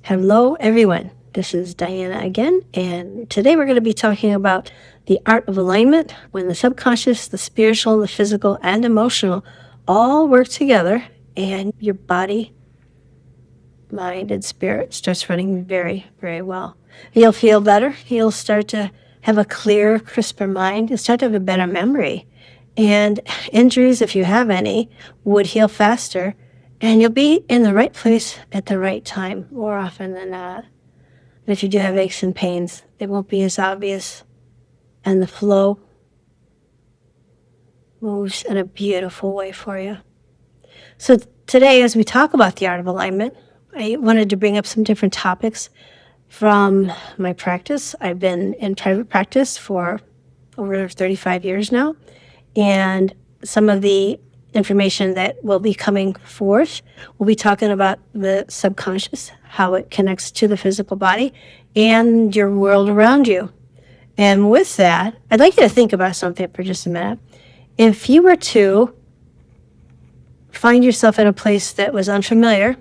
Hello, everyone. This is Diana again, and today we're going to be talking about the art of alignment when the subconscious, the spiritual, the physical, and emotional all work together and your body, mind, and spirit starts running very, very well. You'll feel better. You'll start to have a clearer, crisper mind. You'll start to have a better memory. And injuries, if you have any, would heal faster. And you'll be in the right place at the right time more often than not. And if you do have aches and pains, they won't be as obvious. And the flow moves in a beautiful way for you. So today, as we talk about the art of alignment, I wanted to bring up some different topics from my practice. I've been in private practice for over 35 years now. And some of the information that will be coming forth, we'll be talking about the subconscious, how it connects to the physical body and your world around you. And with that, I'd like you to think about something for just a minute. If you were to find yourself in a place that was unfamiliar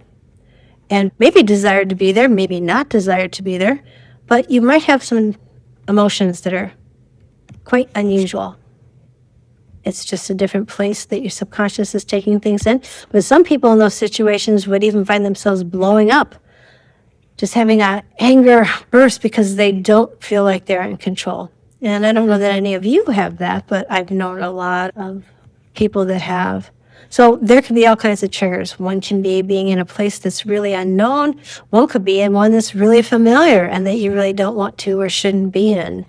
and maybe desired to be there, maybe not desired to be there, but you might have some emotions that are quite unusual. It's just a different place that your subconscious is taking things in. But some people in those situations would even find themselves blowing up, just having an anger burst because they don't feel like they're in control. And I don't know that any of you have that, but I've known a lot of people that have. So there can be all kinds of triggers. One can be being in a place that's really unknown. One could be in one that's really familiar and that you really don't want to or shouldn't be in.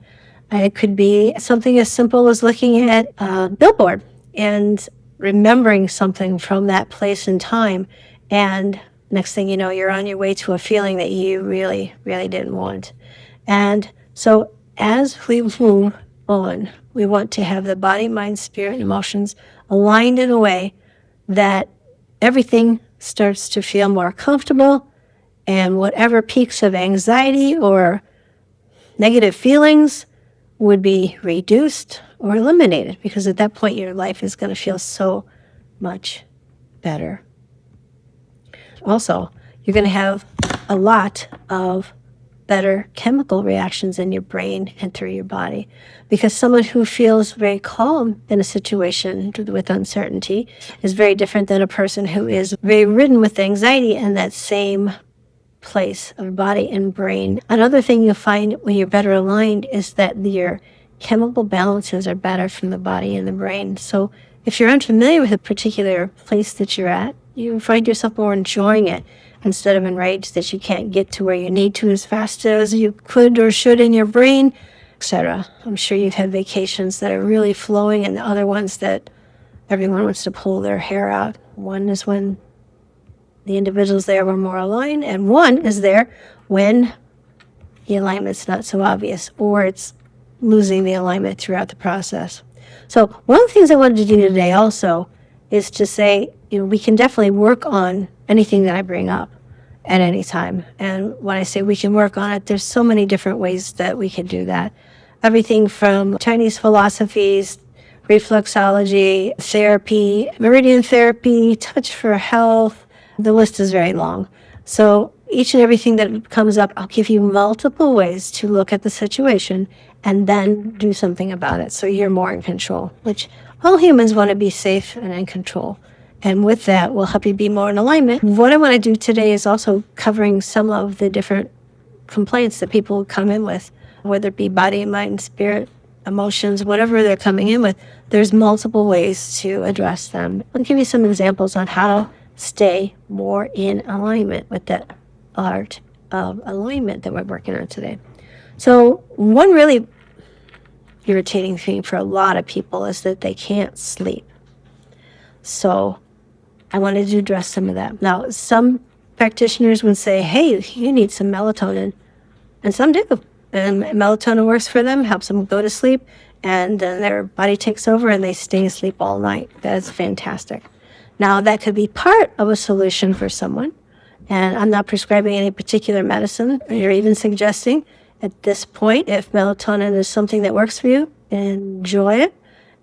It could be something as simple as looking at a billboard and remembering something from that place and time. And next thing you know, you're on your way to a feeling that you really, really didn't want. And so as we move on, we want to have the body, mind, spirit, and emotions aligned in a way that everything starts to feel more comfortable, and whatever peaks of anxiety or negative feelings would be reduced or eliminated, because at that point your life is going to feel so much better. Also, you're going to have a lot of better chemical reactions in your brain and through your body, because someone who feels very calm in a situation with uncertainty is very different than a person who is very ridden with anxiety in that same place of body and brain. Another thing you'll find when you're better aligned is that your chemical balances are better from the body and the brain. So if you're unfamiliar with a particular place that you're at, you find yourself more enjoying it instead of enraged that you can't get to where you need to as fast as you could or should in your brain, etc. I'm sure you've had vacations that are really flowing and other ones that everyone wants to pull their hair out. One is when the individuals there were more aligned, and one is there when the alignment's not so obvious, or it's losing the alignment throughout the process. So one of the things I wanted to do today also is to say, we can definitely work on anything that I bring up at any time. And when I say we can work on it, there's so many different ways that we can do that. Everything from Chinese philosophies, reflexology, therapy, meridian therapy, touch for health. The list is very long. So each and everything that comes up, I'll give you multiple ways to look at the situation and then do something about it so you're more in control, which all humans want to be safe and in control. And with that, we'll help you be more in alignment. What I want to do today is also covering some of the different complaints that people come in with, whether it be body, mind, spirit, emotions, whatever they're coming in with. There's multiple ways to address them. I'll give you some examples on how to stay more in alignment with that art of alignment that we're working on today. So one really irritating thing for a lot of people is that they can't sleep. So I wanted to address some of that. Now, some practitioners would say, hey, you need some melatonin. And some do. And melatonin works for them, helps them go to sleep, and then their body takes over and they stay asleep all night. That's fantastic. Now, that could be part of a solution for someone, and I'm not prescribing any particular medicine or even suggesting at this point. If melatonin is something that works for you, enjoy it.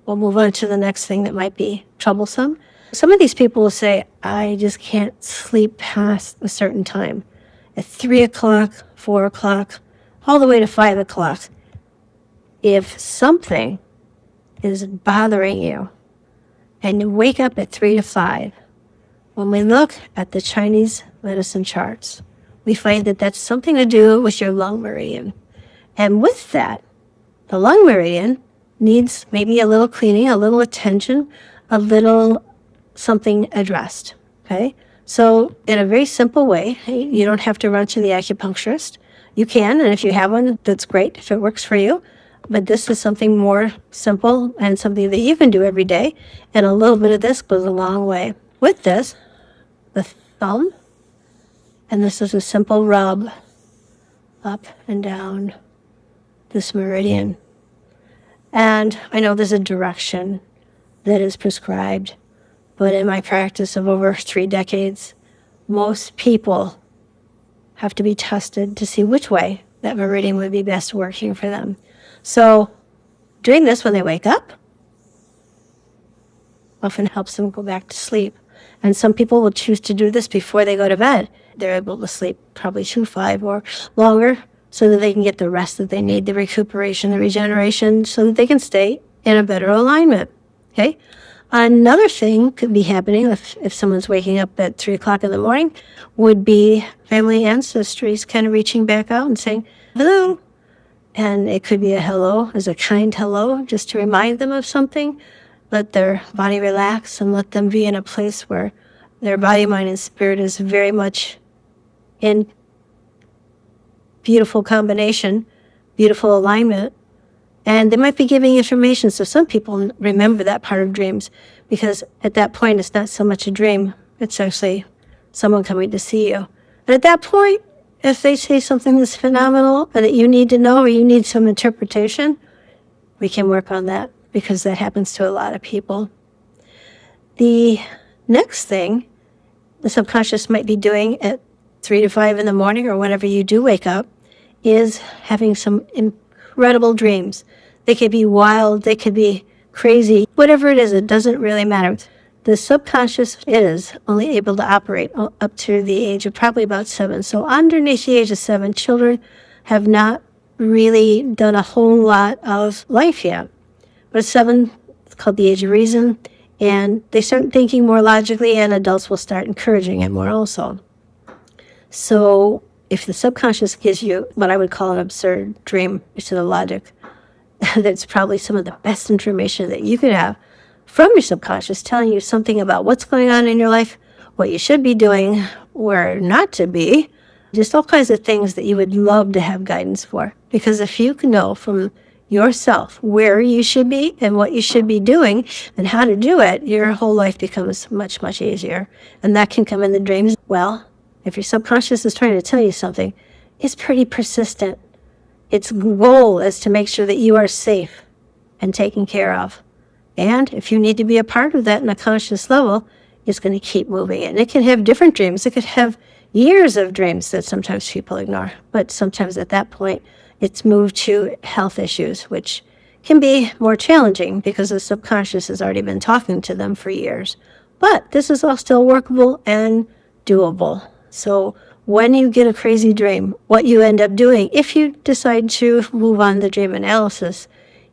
We'll move on to the next thing that might be troublesome. Some of these people will say, I just can't sleep past a certain time. at 3 o'clock, 4 o'clock, all the way to 5 o'clock. If something is bothering you and you wake up at 3 to 5, when we look at the Chinese medicine charts, we find that that's something to do with your lung meridian. And with that, the lung meridian needs maybe a little cleaning, a little attention, a little something addressed, okay? So in a very simple way, you don't have to run to the acupuncturist. You can, and if you have one, that's great if it works for you. But this is something more simple and something that you can do every day. And a little bit of this goes a long way. With this, the thumb, and this is a simple rub up and down this meridian. And I know there's a direction that is prescribed, but in my practice of over 3 decades, most people have to be tested to see which way that meridian would be best working for them. So doing this when they wake up often helps them go back to sleep. And some people will choose to do this before they go to bed. They're able to sleep probably 2, 5 or longer so that they can get the rest that they need, the recuperation, the regeneration, so that they can stay in a better alignment. Okay? Another thing could be happening if someone's waking up at 3 o'clock in the morning would be family ancestries kind of reaching back out and saying, hello. And it could be a hello as a kind hello, just to remind them of something. Let their body relax and let them be in a place where their body, mind, and spirit is very much in beautiful combination, beautiful alignment. And they might be giving information. So some people remember that part of dreams because at that point, it's not so much a dream. It's actually someone coming to see you. And at that point, if they say something that's phenomenal and that you need to know or you need some interpretation, we can work on that because that happens to a lot of people. The next thing the subconscious might be doing at 3 to 5 in the morning or whenever you do wake up is having some incredible dreams. They could be wild, they could be crazy, whatever it is, it doesn't really matter. The subconscious is only able to operate up to the age of probably about 7. So underneath the age of 7, children have not really done a whole lot of life yet. But at 7, it's called the age of reason, and they start thinking more logically, and adults will start encouraging it more also. So if the subconscious gives you what I would call an absurd dream to the logic, that's probably some of the best information that you could have from your subconscious, telling you something about what's going on in your life, what you should be doing, where not to be, just all kinds of things that you would love to have guidance for. Because if you can know from yourself where you should be and what you should be doing and how to do it, your whole life becomes much, much easier. And that can come in the dreams. Well, if your subconscious is trying to tell you something, it's pretty persistent. Its goal is to make sure that you are safe and taken care of. And if you need to be a part of that in a conscious level, it's going to keep moving. And it can have different dreams. It could have years of dreams that sometimes people ignore. But sometimes at that point, it's moved to health issues, which can be more challenging because the subconscious has already been talking to them for years. But this is all still workable and doable. So when you get a crazy dream, what you end up doing, if you decide to move on the dream analysis,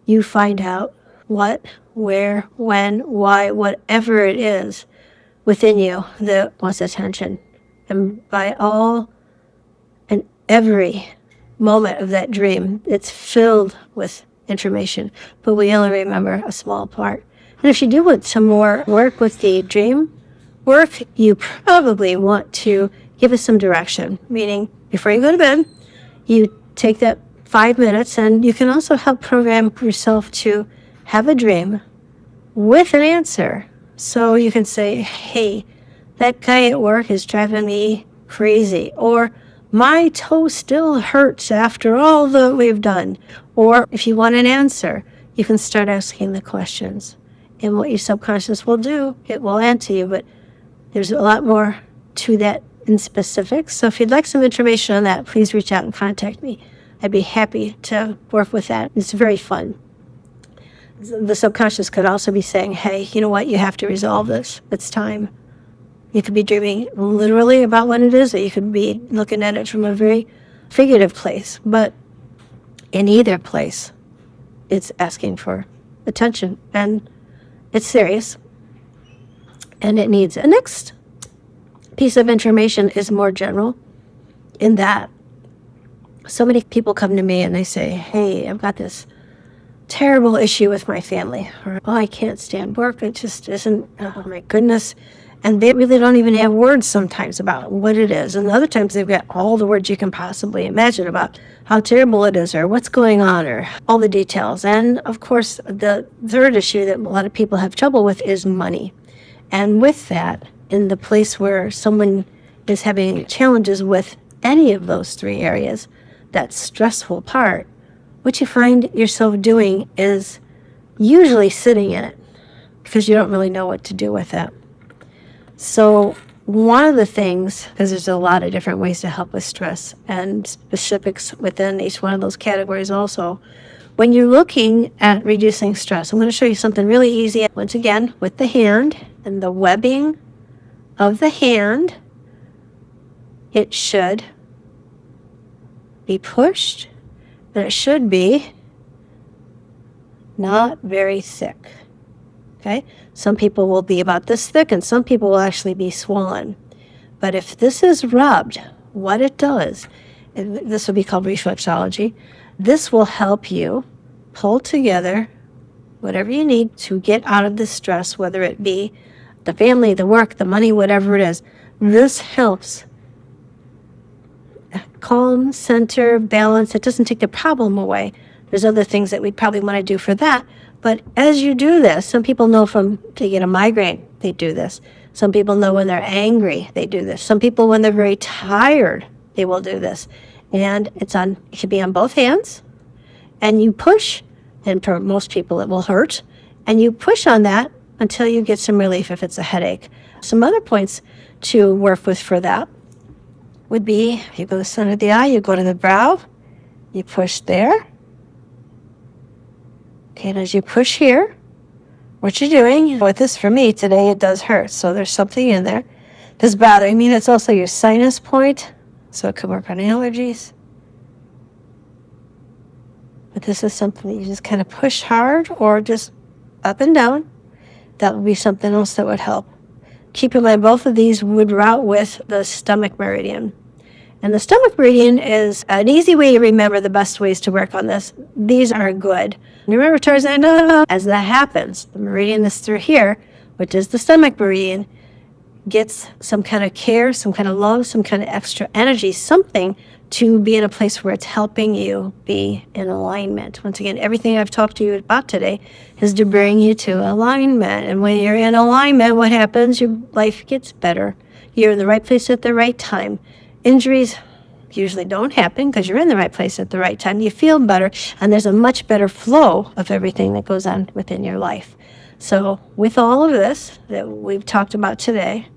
you find out what, where, when, why, whatever it is within you that wants attention. And by all and every moment of that dream, it's filled with information, but we only remember a small part. And if you do want some more work with the dream work, you probably want to give us some direction, meaning before you go to bed, you take that 5 minutes, and you can also help program yourself to have a dream with an answer. So you can say, hey, that guy at work is driving me crazy, or my toe still hurts after all that we've done. Or if you want an answer, you can start asking the questions. And what your subconscious will do, it will answer you, but there's a lot more to that in specifics. So if you'd like some information on that, please reach out and contact me. I'd be happy to work with that. It's very fun. The subconscious could also be saying, hey, you know what? You have to resolve this. It's time. You could be dreaming literally about what it is, or you could be looking at it from a very figurative place. But in either place, it's asking for attention, and it's serious, and it needs. The next piece of information is more general in that so many people come to me and they say, hey, I've got this terrible issue with my family, or oh, I can't stand work, it just isn't, oh my goodness. And they really don't even have words sometimes about what it is. And other times they've got all the words you can possibly imagine about how terrible it is or what's going on or all the details. And of course, the third issue that a lot of people have trouble with is money. And with that, in the place where someone is having challenges with any of those three areas, that stressful part, what you find yourself doing is usually sitting in it because you don't really know what to do with it. So one of the things, because there's a lot of different ways to help with stress and specifics within each one of those categories also, when you're looking at reducing stress, I'm going to show you something really easy. Once again, with the hand and the webbing of the hand, it should be pushed, and it should be not very thick. Okay? Some people will be about this thick, and some people will actually be swollen. But if this is rubbed, what it does, and this will be called reflexology, this will help you pull together whatever you need to get out of this stress, whether it be the family, the work, the money, whatever it is. This helps calm, center, balance. It doesn't take the problem away. There's other things that we'd probably want to do for that. But as you do this, some people know from to get a migraine, they do this. Some people know when they're angry, they do this. Some people, when they're very tired, they will do this. And it can be on both hands. And you push, and for most people it will hurt. And you push on that until you get some relief if it's a headache. Some other points to work with for that would be, you go to the center of the eye, you go to the brow, you push there. Okay, and as you push here, what you're doing, with this for me today, it does hurt. So there's something in there that's bothering me. It's also your sinus point, so it could work on allergies. But this is something that you just kind of push hard or just up and down. That would be something else that would help. Keep in mind, both of these would route with the stomach meridian. And the stomach meridian is an easy way to remember the best ways to work on this. These are good. Remember, Tarzan, as that happens, the meridian is through here, which is the stomach meridian, gets some kind of care, some kind of love, some kind of extra energy, something to be in a place where it's helping you be in alignment. Once again, everything I've talked to you about today is to bring you to alignment. And when you're in alignment, what happens? Your life gets better. You're in the right place at the right time. Injuries usually don't happen because you're in the right place at the right time. You feel better, and there's a much better flow of everything that goes on within your life. So with all of this that we've talked about today,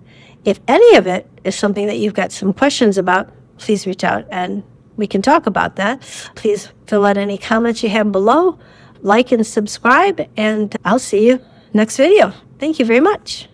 if any of it is something that you've got some questions about, please reach out and we can talk about that. Please fill out any comments you have below, like and subscribe, and I'll see you next video. Thank you very much.